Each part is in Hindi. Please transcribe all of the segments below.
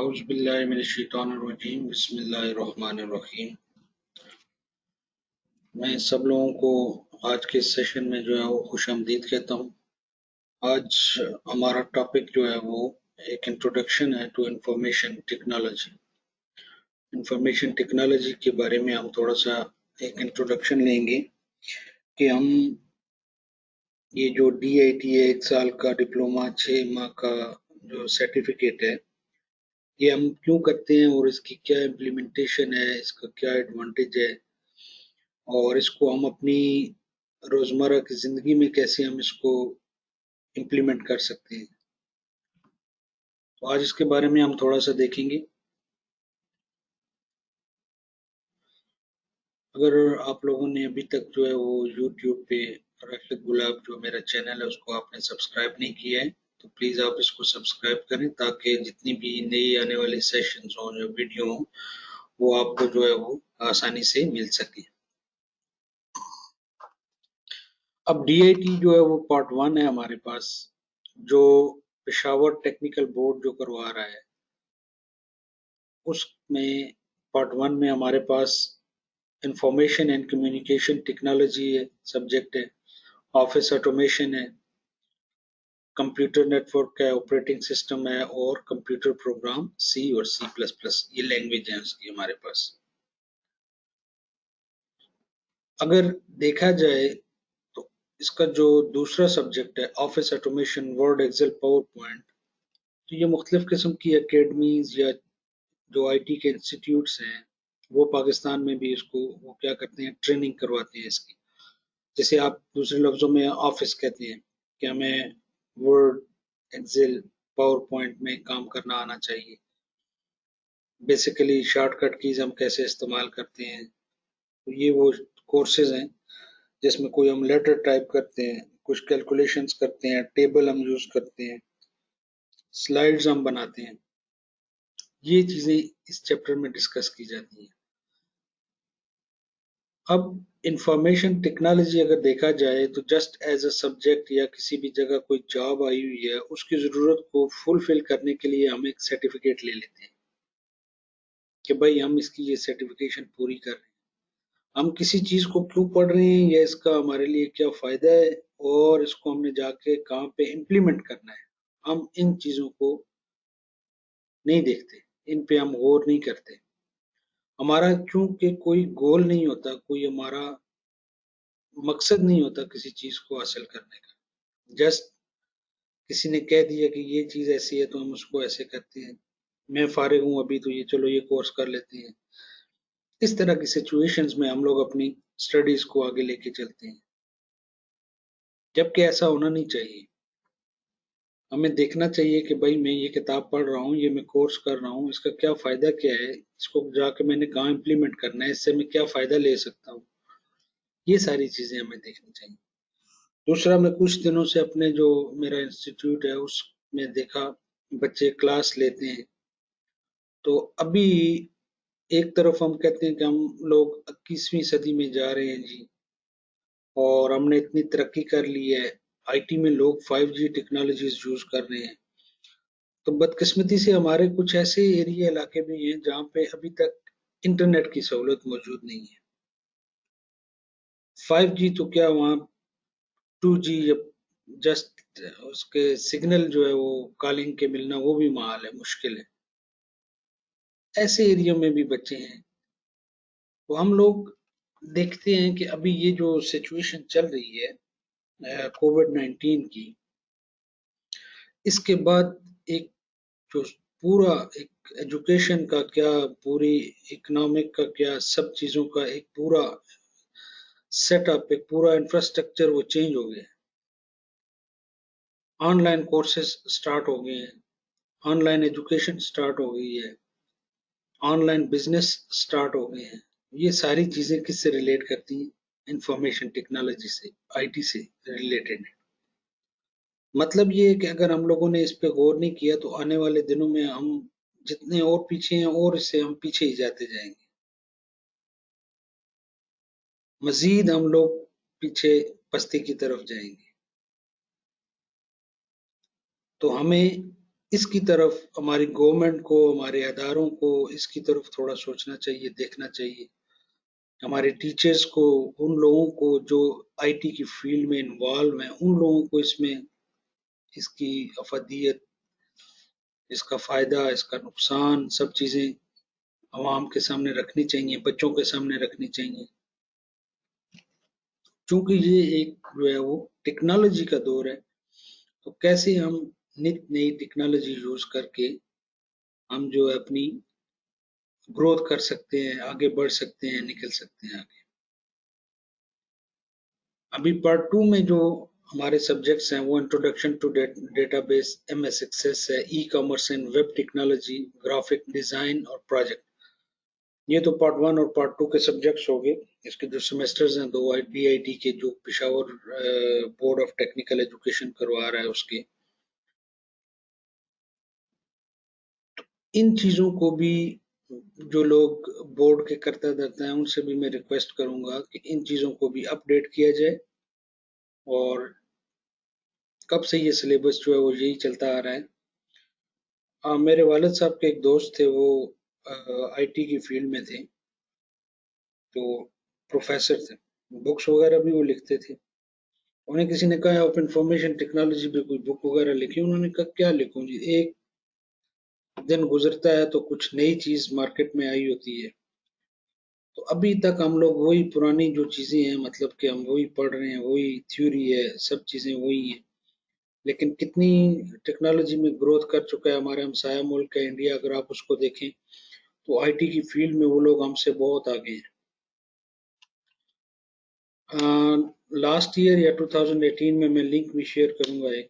औज़ुबिल्लाहिमिनश्शैतानिर्रजीम बिस्मिल्लाहिर्रहमानिर्रहीम। मैं सब लोगों को आज के सेशन में जो है वो खुशामदीद कहता हूँ। आज हमारा टॉपिक जो है वो एक इंट्रोडक्शन है to information technology. Information technology के बारे में हम थोड़ा सा एक इंट्रोडक्शन लेंगे कि हम ये जो DIT है 1 साल का डिप्लोमा 6 माह का जो सर्टिफिकेट है, ये हम क्यों करते हैं और इसकी क्या इम्प्लीमेंटेशन है, इसका क्या एडवांटेज है और इसको हम अपनी रोजमर्रा की जिंदगी में कैसे हम इसको इम्प्लीमेंट कर सकते हैं। तो आज इसके बारे में हम थोड़ा सा देखेंगे। अगर आप लोगों ने अभी तक जो है वो YouTube पे रफीक गुलाब जो मेरा चैनल है उसको आपने सब्सक्राइब नहीं किया है तो प्लीज आप इसको सब्सक्राइब करें ताकि जितनी भी नई आने वाली सेशंस हो या वीडियो हो वो आपको जो है वो आसानी से मिल सके। अब DIT जो है वो पार्ट 1 है हमारे पास, जो पेशावर टेक्निकल बोर्ड जो करवा रहा है उसमें पार्ट 1 में हमारे पास इंफॉर्मेशन एंड कम्युनिकेशन टेक्नोलॉजी है, सब्जेक्ट है, ऑफिस ऑटोमेशन है, कंप्यूटर नेटवर्क है, ऑपरेटिंग सिस्टम है और कंप्यूटर प्रोग्राम C और C++, ये लैंग्वेज है उसकी हमारे पास। अगर देखा जाए तो इसका जो दूसरा सब्जेक्ट है office automation, Word, Excel, PowerPoint, तो ये मुख्तलिफ किस्म की एकेडमीज या जो IT के इंस्टीट्यूट्स हैं वो पाकिस्तान में भी इसको वो क्या करते हैं, ट्रेनिंग करवाते हैं इसकी। जैसे आप दूसरे लफ्जों में ऑफिस कहते हैं कि हमें वर्ड, एक्सेल, पावर पॉइंट में काम करना आना चाहिए, बेसिकली शॉर्टकट कीज हम कैसे इस्तेमाल करते हैं। तो ये वो कोर्सेज हैं जिसमें कोई हम लेटर टाइप करते हैं, कुछ कैलकुलेशंस करते हैं, टेबल हम यूज करते हैं, स्लाइड्स हम बनाते हैं, ये चीजें इस चैप्टर में डिस्कस की जाती हैं। अब इंफॉर्मेशन टेक्नोलॉजी अगर देखा जाए तो जस्ट एज अ सब्जेक्ट या किसी भी जगह कोई जॉब आई हुई है उसकी जरूरत को फुलफिल करने के लिए हम एक सर्टिफिकेट ले लेते हैं कि भाई हम इसकी ये सर्टिफिकेशन पूरी कर रहे हैं। हम किसी चीज को क्यों पढ़ रहे हैं या इसका हमारे लिए क्या फायदा है और इसको हमने जाके कहाँ पे इम्प्लीमेंट करना है, हम इन चीजों को नहीं देखते, इन पे हम गौर नहीं करते। हमारा क्योंकि कोई गोल नहीं होता, कोई हमारा मकसद नहीं होता किसी चीज को हासिल करने का। जस्ट किसी ने कह दिया कि ये चीज ऐसी है तो हम उसको ऐसे करते हैं, मैं फारिग हूँ अभी तो ये चलो ये कोर्स कर लेते हैं। इस तरह की सिचुएशंस में हम लोग अपनी स्टडीज को आगे लेके चलते हैं, जबकि ऐसा होना नहीं चाहिए। हमें देखना चाहिए कि भाई मैं ये किताब पढ़ रहा हूँ, ये मैं कोर्स कर रहा हूँ, इसका क्या फायदा क्या है, इसको जाके मैंने कहाँ इम्प्लीमेंट करना है, इससे मैं क्या फायदा ले सकता हूँ, ये सारी चीजें हमें देखनी चाहिए। दूसरा, मैं कुछ दिनों से अपने जो मेरा इंस्टीट्यूट है उसमें देखा बच्चे क्लास लेते हैं, तो अभी एक तरफ हम कहते हैं कि हम लोग 21वीं सदी में जा रहे हैं जी और हमने इतनी तरक्की कर ली है, IT में लोग 5G टेक्नोलॉजीज यूज कर रहे हैं। तो बदकिस्मती से हमारे कुछ ऐसे एरिया इलाके भी हैं जहाँ पे अभी तक इंटरनेट की सहूलत मौजूद नहीं है। 5G तो क्या, वहाँ 2G या जस्ट उसके सिग्नल जो है वो कॉलिंग के मिलना वो भी महाल है, मुश्किल है। ऐसे एरिया में भी बच्चे हैं। तो हम लोग देखते हैं कि अभी ये जो सिचुएशन चल रही है कोविड-19 की, इसके बाद एक जो पूरा एक एजुकेशन का क्या, पूरी इकोनॉमिक का क्या, सब चीजों का एक पूरा सेटअप, एक पूरा इंफ्रास्ट्रक्चर वो चेंज हो गया है। ऑनलाइन कोर्सेज स्टार्ट हो गए हैं, ऑनलाइन एजुकेशन स्टार्ट हो गई है, ऑनलाइन बिजनेस स्टार्ट हो गए हैं। ये सारी चीजें किससे रिलेट करती हैं? इंफॉर्मेशन टेक्नोलॉजी से, IT से रिलेटेड है। मतलब ये है कि अगर हम लोगों ने इस पे गौर नहीं किया तो आने वाले दिनों में हम जितने और पीछे हैं और इससे हम पीछे ही जाते जाएंगे, मजीद हम लोग पीछे पस्ती की तरफ जाएंगे। तो हमें इसकी तरफ हमारी गवर्नमेंट को, हमारे अदारों को इसकी तरफ थोड़ा सोचना चाहिए, देखना चाहिए। हमारे टीचर्स को, उन लोगों को जो आईटी की फील्ड में इन्वॉल्व हैं, उन लोगों को इसमें इसकी अफादियत, इसका फायदा, इसका नुकसान, सब चीजें अवाम के सामने रखनी चाहिए, बच्चों के सामने रखनी चाहिए। क्योंकि ये एक जो है वो टेक्नोलॉजी का दौर है, तो कैसे हम नित नई टेक्नोलॉजी यूज करके हम जो है अपनी ग्रोथ कर सकते हैं, आगे बढ़ सकते हैं, निकल सकते हैं आगे। अभी पार्ट 2 में जो हमारे सब्जेक्ट्स हैं वो introduction to database, MS access है, e commerce and web technology, graphic design और प्रोजेक्ट। ये तो पार्ट 1 और पार्ट 2 के सब्जेक्ट्स हो गए। इसके जो सेमेस्टर्स हैं, दो बीआईटी के, जो Peshawar board of technical education करवा रहा है उसके, इन चीजों को भी जो लोग बोर्ड के करता धरता है उनसे भी मैं रिक्वेस्ट करूंगा कि इन चीजों को भी अपडेट किया जाए। और कब से ये सिलेबस जो है वो यही चलता आ रहा है। मेरे वालिद साहब के एक दोस्त थे, वो आईटी की फील्ड में थे, तो प्रोफेसर थे, बुक्स वगैरह भी वो लिखते थे। उन्हें किसी ने कहा आप इंफॉर्मेशन टेक्नोलॉजी पे कोई बुक वगैरह लिखी, उन्होंने कहा क्या लिखूं जी, एक दिन गुजरता है तो कुछ नई चीज मार्केट में आई होती है। तो अभी तक हम लोग वही पुरानी जो चीजें हैं, मतलब कि हम वही पढ़ रहे हैं, वही थ्योरी है, सब चीजें वही है। लेकिन कितनी टेक्नोलॉजी में ग्रोथ कर चुका है हमारे हमसाया मुल्क है इंडिया, अगर आप उसको देखें तो आईटी की फील्ड में वो लोग हमसे बहुत आगे हैं। लास्ट ईयर या 2018 में मैं लिंक भी शेयर करूंगा एक,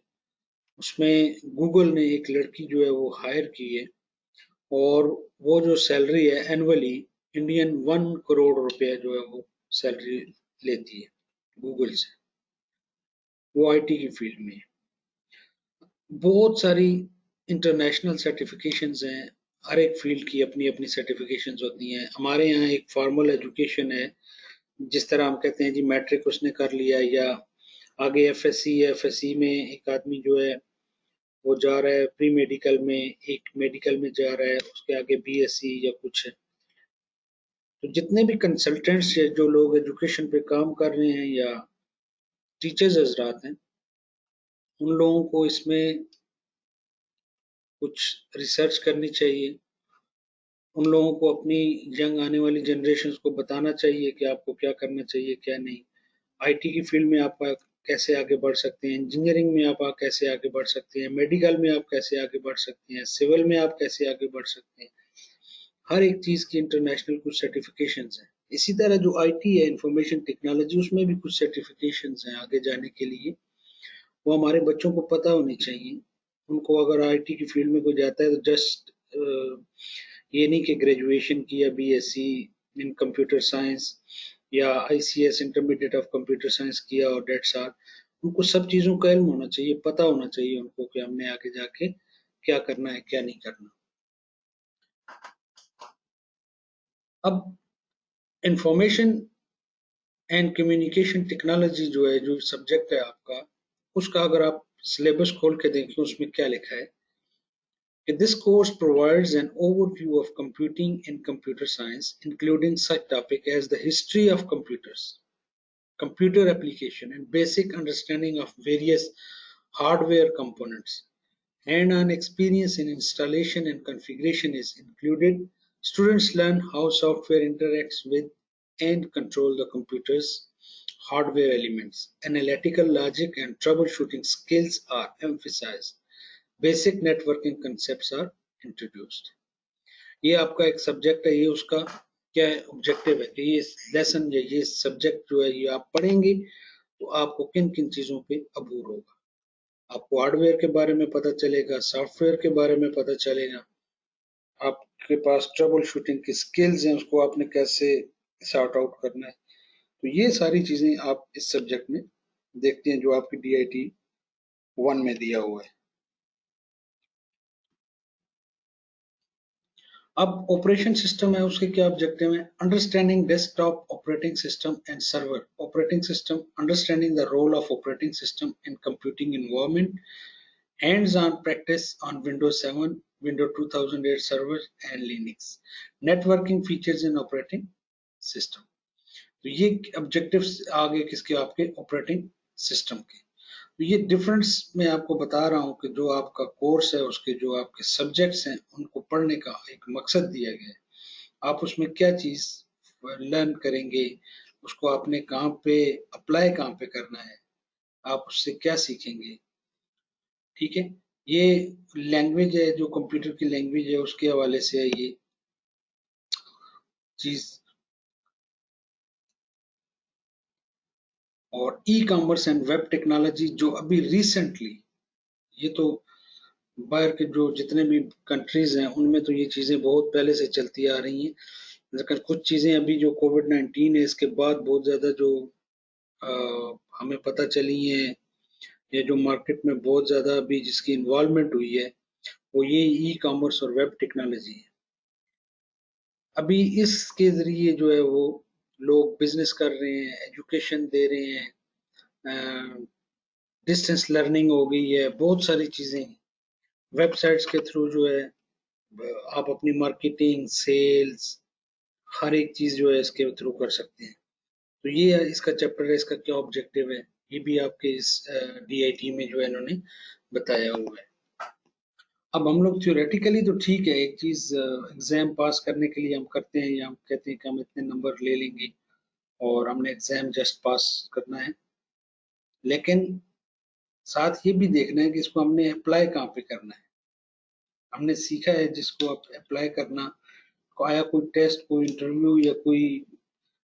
उसमें गूगल ने एक लड़की जो है वो हायर की है, और वो जो सैलरी है एनुअली इंडियन 1 करोड़ रुपया जो है वो सैलरी लेती है गूगल से। वो आईटी की फील्ड में है। बहुत सारी इंटरनेशनल सर्टिफिकेशंस हैं, हर एक फील्ड की अपनी अपनी सर्टिफिकेशंस होती हैं। हमारे यहाँ एक फॉर्मल एजुकेशन है, जिस तरह हम कहते हैं जी मैट्रिक उसने कर लिया, या आगे एफएससी है, एफएससी में एक आदमी जो है वो जा रहा है प्री मेडिकल में, एक मेडिकल में जा रहा है, उसके आगे बीएससी या कुछ है। तो जितने भी कंसल्टेंट्स है, जो लोग एजुकेशन पे काम कर रहे हैं या टीचर्स हजरात हैं, उन लोगों को इसमें कुछ रिसर्च करनी चाहिए। उन लोगों को अपनी यंग आने वाली जनरेशन को बताना चाहिए कि आपको क्या करना चाहिए, क्या नहीं। आईटी की फील्ड में आप कैसे आगे बढ़ सकते हैं, इंजीनियरिंग में आप कैसे आगे बढ़ सकते हैं, मेडिकल में आप कैसे आगे बढ़ सकते हैं, सिविल में आप कैसे आगे बढ़ सकते हैं। हर एक चीज की इंटरनेशनल कुछ सर्टिफिकेशंस हैं। इसी तरह जो आईटी है, इंफॉर्मेशन टेक्नोलॉजी, उसमें भी कुछ सर्टिफिकेशंस हैं आगे जाने के लिए, वो हमारे बच्चों को पता होनी चाहिए। उनको अगर आईटी की फील्ड में कोई जाता है तो जस्ट ये नहीं कि ग्रेजुएशन की या बीएससी इन कंप्यूटर साइंस या ICS intermediate of computer science किया और डेट्स आर। उनको सब चीज़ों का इल्म होना चाहिए, पता होना चाहिए उनको कि हमने आगे जाके क्या करना है, क्या नहीं करना। अब इंफॉर्मेशन एंड कम्युनिकेशन टेक्नोलॉजी जो है, जो सब्जेक्ट है आपका, उसका अगर आप सिलेबस खोल के देखें उसमें क्या लिखा है कि this course provides an overview of computing and computer science, including such topics as the history of computers, computer application, and basic understanding of various hardware components. Hand-on experience in installation and configuration is included. Students learn how software interacts with and control the computer's hardware elements. Analytical logic and troubleshooting skills are emphasized. Basic networking concepts are introduced. ये आपका एक सब्जेक्ट है, ये उसका क्या है, ऑब्जेक्टिव है कि ये लेसन या ये सब्जेक्ट जो है ये आप पढ़ेंगे तो आपको किन किन चीजों पे अबूर होगा। आपको हार्डवेयर के बारे में पता चलेगा, सॉफ्टवेयर के बारे में पता चलेगा, आपके पास ट्रबल शूटिंग की स्किल्स हैं, उसको आपने कैसे सॉर्ट आउट करना है। तो ये सारी चीजें आप इस सब्जेक्ट में देखते हैं जो आपकी DIT 1 में दिया हुआ है। अब ऑपरेशन सिस्टम है, उसके क्या ऑब्जेक्टिव है? Understanding desktop operating system and server operating system, understanding the role of operating system in computing environment, Hands-on practice on Windows 7, Windows 2008 server and Linux. Networking features in operating system. तो ये ऑब्जेक्टिव्स आ गए किसके, आपके ऑपरेटिंग सिस्टम के। तो ये डिफरेंस मैं आपको बता रहा हूँ कि जो आपका कोर्स है उसके जो आपके सब्जेक्ट्स हैं उनको पढ़ने का एक मकसद दिया गया है। आप उसमें क्या चीज लर्न करेंगे, उसको आपने कहाँ पे अप्लाई कहाँ पे करना है, आप उससे क्या सीखेंगे। ठीक है, ये लैंग्वेज है जो कंप्यूटर की लैंग्वेज है उसके हवाले से है ये चीज। और ई कॉमर्स एंड वेब टेक्नोलॉजी जो अभी रिसेंटली, ये तो बाहर के जो जितने भी कंट्रीज हैं उनमें तो ये चीजें बहुत पहले से चलती आ रही हैं, लेकिन कुछ चीजें अभी जो कोविड-19 है इसके बाद बहुत ज्यादा जो हमें पता चली है, या जो मार्केट में बहुत ज्यादा अभी जिसकी इन्वॉल्वमेंट हुई है, वो ये ई कॉमर्स और वेब टेक्नोलॉजी है। अभी इसके जरिए जो है वो लोग बिजनेस कर रहे हैं, एजुकेशन दे रहे हैं, डिस्टेंस लर्निंग हो गई है, बहुत सारी चीजें वेबसाइट्स के थ्रू जो है आप अपनी मार्केटिंग, सेल्स, हर एक चीज जो है इसके थ्रू कर सकते हैं। तो ये इसका चैप्टर है, इसका क्या ऑब्जेक्टिव है, ये भी आपके इस डीआईटी में जो है इन्होंने बताया हुआ है। अब हम लोग थ्योरेटिकली तो ठीक है, एक चीज एग्जाम पास करने के लिए हम करते हैं, या हम कहते हैं कि हम इतने नंबर ले लेंगे और हमने एग्जाम जस्ट पास करना है, लेकिन साथ ये भी देखना है कि इसको हमने अप्लाई कहाँ पे करना है। हमने सीखा है जिसको आप अप्लाई करना, आया कोई टेस्ट, कोई इंटरव्यू, या कोई,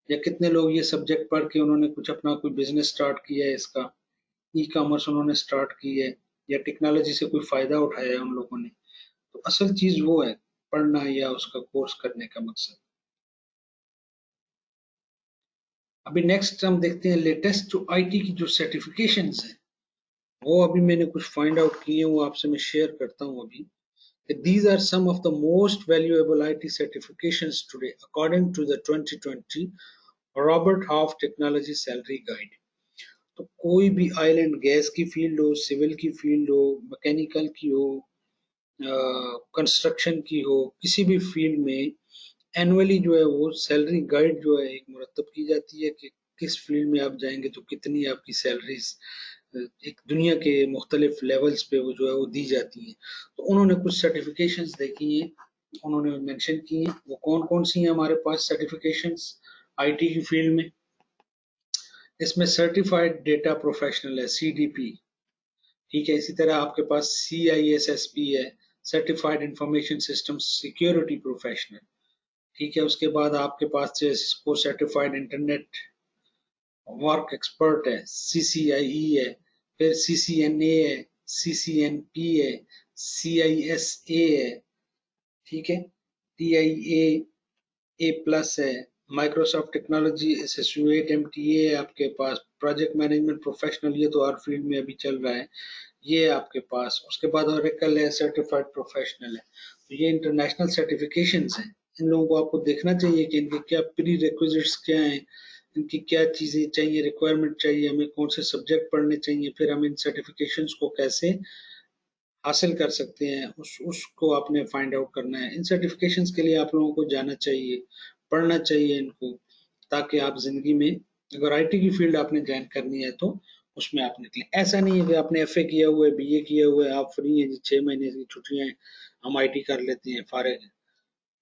या कितने लोग ये सब्जेक्ट पढ़ के उन्होंने कुछ अपना कोई बिजनेस स्टार्ट किया है, इसका ई कॉमर्स उन्होंने स्टार्ट की है, या टेक्नोलॉजी से कोई फायदा उठाया है उन लोगों ने। तो असल चीज वो है पढ़ना या उसका कोर्स करने का मकसद। अभी नेक्स्ट हम देखते हैं लेटेस्ट जो आईटी की जो सर्टिफिकेशंस हैं, वो अभी मैंने कुछ फाइंड आउट किए हैं, वो आपसे मैं शेयर करता हूँ अभी। These are some of the most valuable IT certifications today, according to the 2020 Robert half technology salary guide. तो कोई भी ऑयल एंड गैस की फील्ड हो, सिविल की फील्ड हो, मैकेनिकल की हो, कंस्ट्रक्शन की हो, किसी भी फील्ड में एनुअली जो है वो सैलरी गाइड जो है एक मुरतब की जाती है कि किस फील्ड में आप जाएंगे तो कितनी आपकी सैलरीज एक दुनिया के मुख्तलिफ लेवल्स पे वो जो है वो दी जाती हैं। तो उन्होंने कुछ सर्टिफिकेशंस देखी हैं, उन्होंने मेंशन की हैं, वो कौन कौन सी हैं हमारे पास सर्टिफिकेशंस आईटी की फील्ड में। इसमें सर्टिफाइड डेटा प्रोफेशनल है, सीडीपी। ठीक है, इसी तरह आपके पास सीआईएसएसपी है, certified information system security professional. ठीक है, उसके बाद आपके पास Cisco certified internet work expert है, सीसीआईई है, फिर सीसीएनए है, सीसीएनपी है, सीआईएसए है। ठीक है, टीआईए ए प्लस है, माइक्रोसॉफ्ट टेक्नोलॉजी एसोसिएट एमटीए है आपके पास, प्रोजेक्ट मैनेजमेंट प्रोफेशनल, ये तो हर फील्ड में अभी चल रहा है, ये है आपके पास। उसके बाद ओरेकल है, सर्टिफाइड प्रोफेशनल है। तो ये इंटरनेशनल सर्टिफिकेशंस हैं, इन लोगों को आपको देखना चाहिए कि इनके क्या प्री रिक्विजिट्स क्या हैं, इनकी क्या चीजें चाहिए, रिक्वायरमेंट चाहिए, हमें कौन से सब्जेक्ट पढ़ने चाहिए, फिर हम इन सर्टिफिकेशंस को कैसे हासिल कर सकते हैं, उसको आपने फाइंड आउट करना है। इन सर्टिफिकेशंस के लिए आप लोगों को जाना चाहिए, पढ़ना चाहिए इनको, ताकि आप जिंदगी में अगर आईटी की फील्ड आपने ज्वाइन करनी है तो उसमें आप निकले। ऐसा नहीं है कि आपने एफए किया हुआ है, बीए किया हुआ है, आप फ्री हैं जी, 6 महीने की छुट्टियां हैं, हम आईटी कर लेते हैं, फारिग हैं।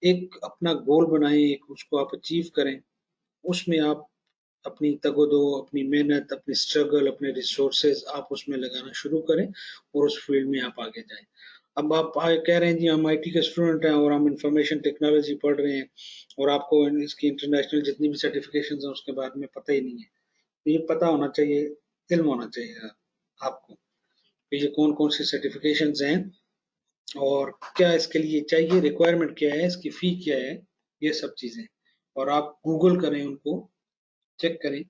एक अपना गोल बनाएं, एक उसको आप अचीव करें, उसमें आप अपनी तगदो, अपनी मेहनत, अपनी स्ट्रगल, अपने रिसोर्सेज आप उसमें लगाना शुरू करें और उस फील्ड में आप आगे जाएं। अब आप कह रहे हैं जी हम आईटी के स्टूडेंट हैं और हम इंफॉर्मेशन टेक्नोलॉजी पढ़ रहे हैं और आपको इसकी इंटरनेशनल जितनी भी सर्टिफिकेशन है उसके बारे में पता ही नहीं है। तो ये पता होना चाहिए, इल्म होना चाहिए आपको कि ये कौन कौन सी सर्टिफिकेशन हैं और क्या इसके लिए चाहिए, रिक्वायरमेंट क्या है, इसकी फी क्या है, ये सब चीजें। और आप गूगल करें, उनको चेक करें।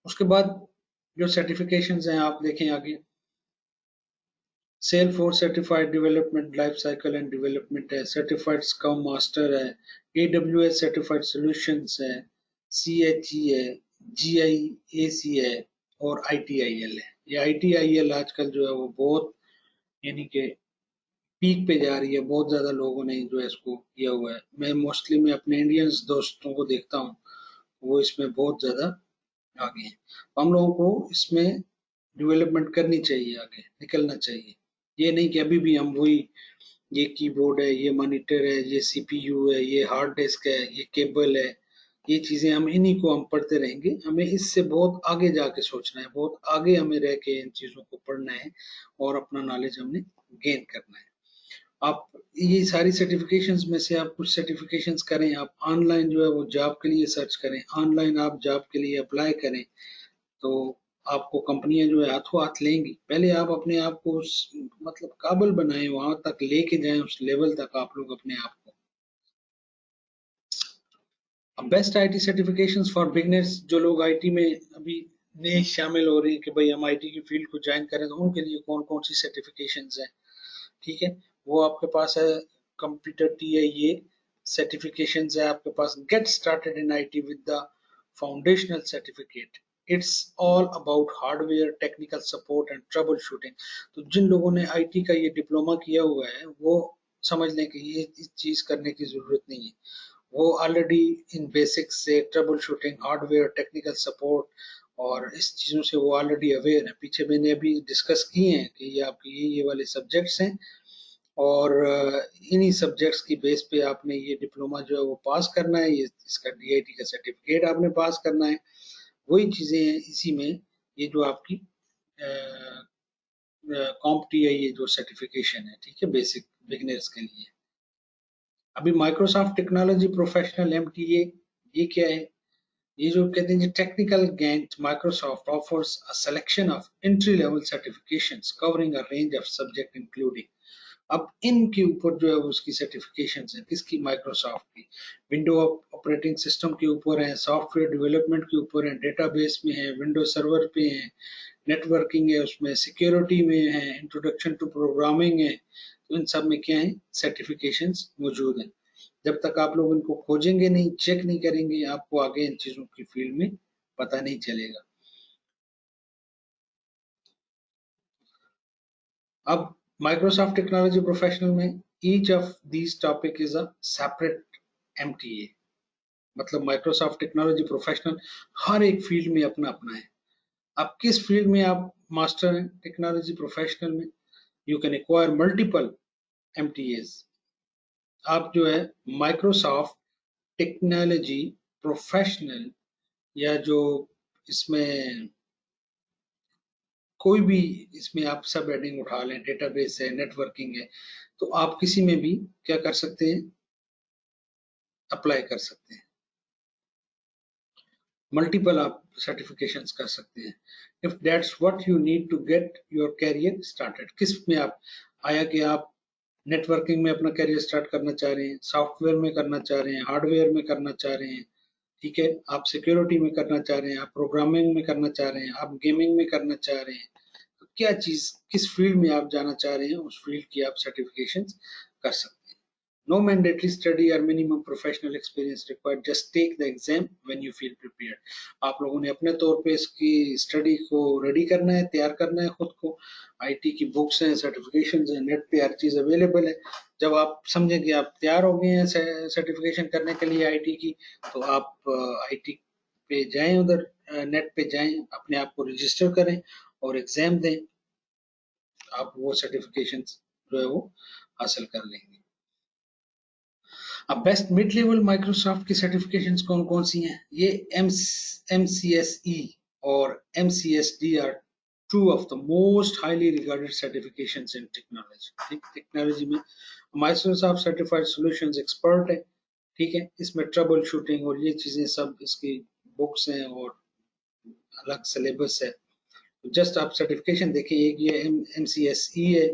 उसके बाद जो सर्टिफिकेशंस हैं आप देखें आगे, Salesforce certified development life cycle and development है, सर्टिफाइड स्क्रम मास्टर है, एडब्ल्यूएस सर्टिफाइड सॉल्यूशंस है, सीएचई है, जीआईएसी है, और ITIL है। ये ITIL आजकल जो है वो बहुत यानी कि पीक पे जा रही है, बहुत ज्यादा लोगों ने जो है इसको किया हुआ है। मैं अपने इंडियंस दोस्तों को देखता हूँ, वो इसमें बहुत ज्यादा आगे हैं। हम लोगों को इसमें डेवलपमेंट करनी चाहिए, आगे निकलना चाहिए। ये नहीं कि अभी भी हम वही, ये कीबोर्ड है, ये मॉनिटर है, ये CPU है, ये हार्ड डिस्क है, ये केबल है, ये चीजें हम इन्हीं को हम पढ़ते रहेंगे। हमें इससे बहुत आगे जाके सोचना है, बहुत आगे हमें रह के इन चीजों को पढ़ना है और अपना नॉलेज हमने गेन करना है। आप ये सारी सर्टिफिकेशंस में से आप कुछ सर्टिफिकेशंस करें, आप ऑनलाइन जो है वो जॉब के लिए सर्च करें, ऑनलाइन आप जॉब के लिए अप्लाई करें, तो आपको कंपनियां जो है हाथों हाथ लेंगी। पहले आप अपने आप को उस मतलब काबिल बनाएं, वहां तक लेके जाएं, उस लेवल तक आप लोग अपने आप को। अब best IT certifications for beginners, जो लोग IT में अभी नए शामिल हो रहे हैं कि भाई हम IT की फील्ड को ज्वाइन करें, तो उनके लिए कौन कौन सी सर्टिफिकेशंस हैं, ठीक है। वो आपके पास है कंप्यूटर TIA सर्टिफिकेशंस है आपके पास, get started in IT with the foundational certificate, it's all about hardware technical support and troubleshooting. तो जिन लोगों ने IT का ये डिप्लोमा किया हुआ है वो समझ लें कि ये इस चीज करने की जरूरत नहीं है। वो ऑलरेडी इन बेसिक्स से trouble shooting, hardware technical support और इस चीज़ों से वो ऑलरेडी अवेयर है। पीछे मैंने अभी डिस्कस किए हैं कि ये आपके ये वाले सब्जेक्ट्स हैं, और इन्हीं सब्जेक्ट्स की बेस पे आपने ये डिप्लोमा जो है वो पास करना है, ये इसका DIT का सर्टिफिकेट आपने पास करना है। वही चीज़ें हैं इसी में, ये जो आपकी CompTIA ये जो सर्टिफिकेशन है, ठीक है, बेसिक बिगिनर्स के लिए। अभी माइक्रोसॉफ्ट टेक्नोलॉजी प्रोफेशनल MTA, ये क्या है? ये जो कहते हैं technical Gantt, Microsoft offers a selection of entry level certifications covering a range of subject including. अब इनके ऊपर जो है उसकी सर्टिफिकेशंस है, किसकी? माइक्रोसॉफ्ट की। विंडो ऑपरेटिंग सिस्टम के ऊपर है, सॉफ्टवेयर डेवलपमेंट के ऊपर है, डेटाबेस में है, विंडो सर्वर पे है, नेटवर्किंग है, उसमें सिक्योरिटी में है, इंट्रोडक्शन टू प्रोग्रामिंग है। तो इन सब में क्या है? सर्टिफिकेशंस मौजूद हैं। जब तक आप लोग इनको खोजेंगे नहीं, चेक नहीं करेंगे, आपको आगे इन चीजों की फील्ड में पता नहीं चलेगा। अब माइक्रोसॉफ्ट टेक्नोलॉजी प्रोफेशनल में each of these topic is a separate MTA। मतलब माइक्रोसॉफ्ट टेक्नोलॉजी प्रोफेशनल हर एक फील्ड में अपना अपना है। आप किस फील्ड में आप मास्टर हैं टेक्नोलॉजी प्रोफेशनल में, you can acquire multiple MTAs। आप जो है माइक्रोसॉफ्ट टेक्नोलॉजी प्रोफेशनल, या जो इसमें कोई भी, इसमें आप सब हेडिंग उठा लें, डेटाबेस है, नेटवर्किंग है, तो आप किसी में भी क्या कर सकते हैं? अप्लाई कर सकते हैं। मल्टीपल आप सर्टिफिकेशंस कर सकते हैं। If that's what you need to get your career started. किस में आप आया कि आप नेटवर्किंग में अपना कैरियर स्टार्ट करना चाह रहे हैं, सॉफ्टवेयर में करना चाह रहे हैं, हार्डवेयर में करना चाह रहे हैं, ठीक है, आप सिक्योरिटी में करना चाह रहे हैं, आप प्रोग्रामिंग में करना चाह रहे हैं, आप गेमिंग में करना चाह रहे हैं, तो क्या चीज, किस फील्ड में आप जाना चाह रहे हैं, उस फील्ड की आप सर्टिफिकेशन कर सकते हैं। No mandatory study or minimum professional experience required. Just take the exam when you feel prepared. आप लोगों ने अपने तौर पे इसकी स्टडी को रेडी करना है, तैयार करना है खुद को। IT की बुक्स हैं, सर्टिफिकेशन है, नेट पे हर चीज अवेलेबल है। जब आप समझें कि आप तैयार हो गए हैं सर्टिफिकेशन करने के लिए IT की, तो आप IT पे जाएं, उधर नेट पे जाएं, अपने आप को रजिस्टर करें और एग्जाम दें। आप वो सर्टिफिकेशन जो है वो हासिल कर लेंगे। अब बेस्ट मिड लेवल माइक्रोसॉफ्ट की सर्टिफिकेशंस कौन कौन सी हैं? ये MCSE और MCSD are two of the most highly regarded certifications in technology. Technology में माइक्रोसॉफ्ट सर्टिफाइड सॉल्यूशंस एक्सपर्ट है, ठीक है, इसमें ट्रबल शूटिंग और ये चीजें सब इसकी बुक्स हैं और अलग सिलेबस है। जस्ट आप सर्टिफिकेशन देखिए, एक ये MCSE है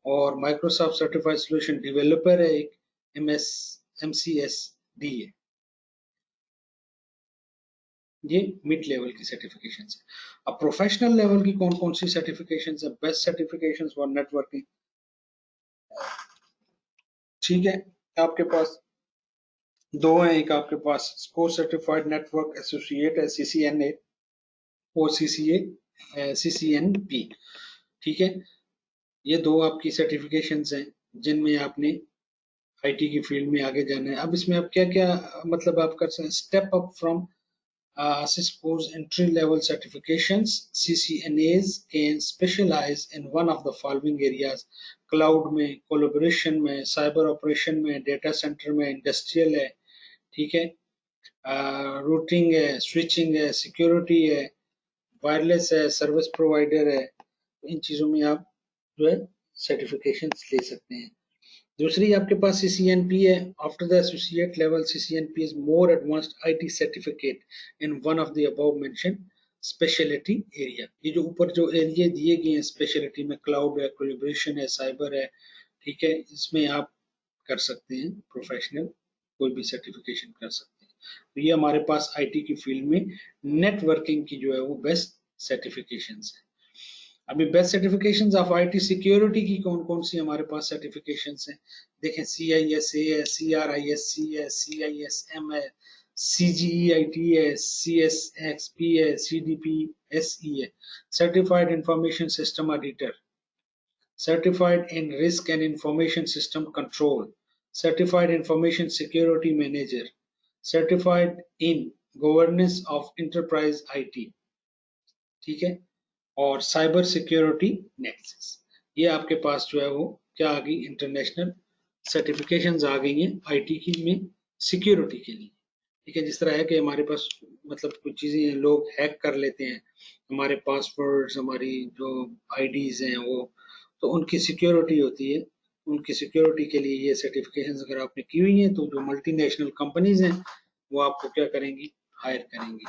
और माइक्रोसॉफ्ट सर्टिफाइड सॉल्यूशन डेवलपर है एक, MCSD है। ये मिड लेवल की सर्टिफिकेशन है। अब प्रोफेशनल लेवल की कौन कौन सी सर्टिफिकेशन है? बेस्ट सर्टिफिकेशन फॉर नेटवर्किंग, ठीक है, आपके पास दो हैं। एक आपके पास स्कोर सर्टिफाइड नेटवर्क एसोसिएट है, CCNA और CCA, CCNP। ठीक है, ये दो आपकी सर्टिफिकेशंस हैं जिनमें आपने आईटी की फील्ड में आगे जाना है। अब इसमें आप क्या क्या मतलब आप कर सकते हैं, step up from suppose entry level certifications, CCNAs can specialize in one of the following areas: cloud में, collaboration में, cyber operation में, data center में, industrial है, ठीक है, रूटिंग है, स्विचिंग है, सिक्योरिटी है, वायरलेस है, सर्विस प्रोवाइडर है। इन चीजों में आप जो है सर्टिफिकेशन ले सकते हैं। दूसरी आपके पास CCNP है। After the associate level, CCNP is more advanced IT certificate in one of the above mention speciality area. ये जो ऊपर जो एरिया दिए गए हैं स्पेशलिटी में, क्लाउड है, कोलैबोरेशन है, साइबर है, ठीक है, इसमें आप कर सकते हैं प्रोफेशनल कोई भी सर्टिफिकेशन कर सकते हैं। तो ये हमारे पास आईटी की फील्ड में नेटवर्किंग की जो है वो बेस्ट सर्टिफिकेशंस है। अभी best certifications of IT security की कौन कौन सी हमारे पास सर्टिफिकेशंस हैं, देखें। CISA है, CRISC है, CISM है, CGEIT है, CSXP है, CDPSE है, certified information system auditor, certified in risk and information system control, certified information security manager, certified in governance of enterprise IT, ठीक है, और साइबर सिक्योरिटी नेक्सस। ये आपके पास जो है वो क्या आ गई, इंटरनेशनल सर्टिफिकेशंस आ गई हैं आईटी की में सिक्योरिटी के लिए। ठीक है, जिस तरह है कि हमारे पास मतलब कुछ चीजें लोग हैक कर लेते हैं, हमारे पासवर्ड्स, हमारी जो आईडीज हैं वो, तो उनकी सिक्योरिटी होती है। उनकी सिक्योरिटी के लिए ये सर्टिफिकेशंस अगर आपने की हुई हैं तो जो मल्टीनेशनल कंपनीज हैं वो आपको क्या करेंगी, हायर करेंगी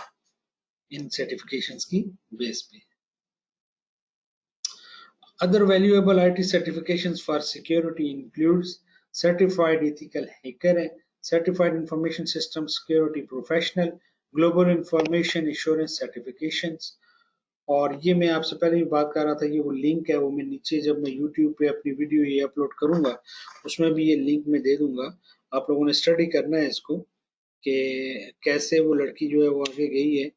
इन सर्टिफिकेशंस की बेस पे। Other valuable IT certifications for security includes Certified Ethical Hacker, Certified Information System Security Professional, Global Information Assurance Certifications। और ये मैं आपसे पहले भी बात कर रहा था, ये वो लिंक है, वो मैं नीचे जब मैं YouTube पे अपनी वीडियो ये अपलोड करूंगा उसमें भी ये लिंक मैं दे दूंगा। आप लोगों ने स्टडी करना है इसको कि कैसे वो लड़की जो है वो आगे गई है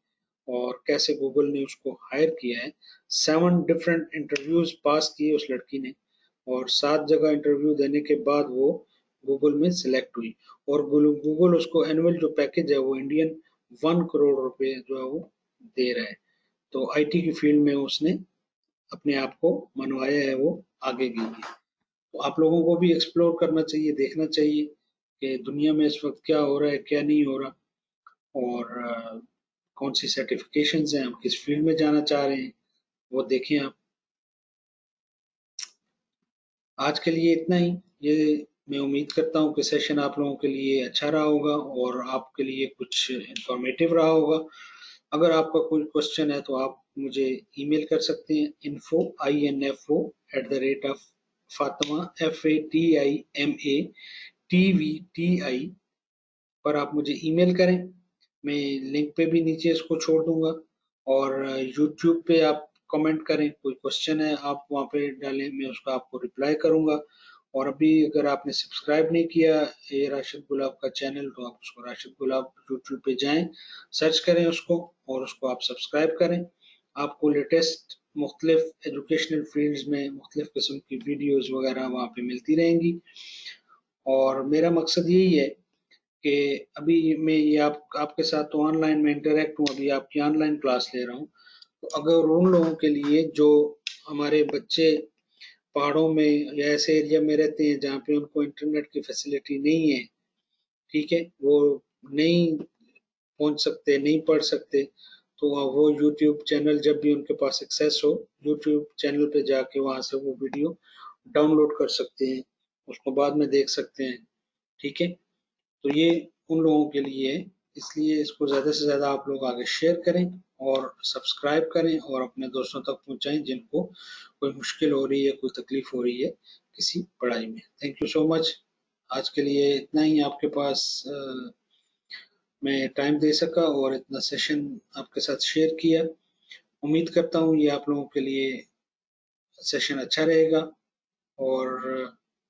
और कैसे गूगल ने उसको हायर किया है। 7 डिफरेंट इंटरव्यूज पास किए उस लड़की ने और 7 जगह इंटरव्यू देने के बाद वो गूगल में सिलेक्ट हुई और गूगल उसको एनुअल जो पैकेज है वो इंडियन 1 करोड़ रुपए जो है वो दे रहा है। तो आईटी की फील्ड में उसने अपने आप को मनवाया है, वो आगे गई है। तो आप लोगों को भी एक्सप्लोर करना चाहिए, देखना चाहिए कि दुनिया में इस वक्त क्या हो रहा है, क्या नहीं हो रहा, और कौन सी सर्टिफिकेशंस हैं, हम किस फील्ड में जाना चाह रहे हैं, वो देखें आप। आज के लिए इतना ही। ये मैं उम्मीद करता हूँ कि सेशन आप लोगों के लिए अच्छा रहा होगा और आपके लिए कुछ इंफॉर्मेटिव रहा होगा। अगर आपका कोई क्वेश्चन है तो आप मुझे ईमेल कर सकते हैं, info@fatima FATIMA पर आप मुझे ईमेल करें। मैं लिंक पे भी नीचे इसको छोड़ दूंगा और यूट्यूब पे आप कमेंट करें, कोई क्वेश्चन है आप वहाँ पे डालें, मैं उसका आपको रिप्लाई करूंगा। और अभी अगर आपने सब्सक्राइब नहीं किया ये राशिद गुलाब का चैनल तो आप उसको राशिद गुलाब यूट्यूब पे जाएं, सर्च करें उसको और उसको आप सब्सक्राइब करें। आपको लेटेस्ट मुख्तलिफ एजुकेशनल फील्ड्स में मुख्तलिफ किस्म की वीडियोज़ वगैरह वहाँ पे मिलती रहेंगी। और मेरा मकसद यही है कि अभी मैं ये आपके साथ तो ऑनलाइन में इंटरेक्ट हूँ, अभी आपकी ऑनलाइन क्लास ले रहा हूँ। तो अगर उन लोगों के लिए जो हमारे बच्चे पहाड़ों में या ऐसे एरिया में रहते हैं जहाँ पे उनको इंटरनेट की फैसिलिटी नहीं है, ठीक है, वो नहीं पहुंच सकते, नहीं पढ़ सकते, तो वो यूट्यूब चैनल जब भी उनके पास एक्सेस हो, यूट्यूब चैनल पे जाके वहां से वो वीडियो डाउनलोड कर सकते हैं, उसको बाद में देख सकते हैं। ठीक है, तो ये उन लोगों के लिए है, इसलिए इसको ज़्यादा से ज़्यादा आप लोग आगे शेयर करें और सब्सक्राइब करें और अपने दोस्तों तक पहुंचाएं जिनको कोई मुश्किल हो रही है, कोई तकलीफ हो रही है किसी पढ़ाई में। Thank you so much. आज के लिए इतना ही आपके पास मैं टाइम दे सका और इतना सेशन आपके साथ शेयर किया। उम्मीद करता हूँ ये आप लोगों के लिए सेशन अच्छा रहेगा और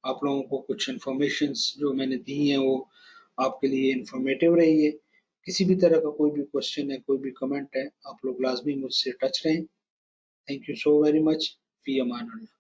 आप लोगों को कुछ इन्फॉर्मेशंस जो मैंने दी हैं वो आपके लिए इंफॉर्मेटिव रही है। किसी भी तरह का कोई भी क्वेश्चन है, कोई भी कमेंट है, आप लोग लाजमी मुझसे टच रहें। Thank you so very much. Fee Aman Allah.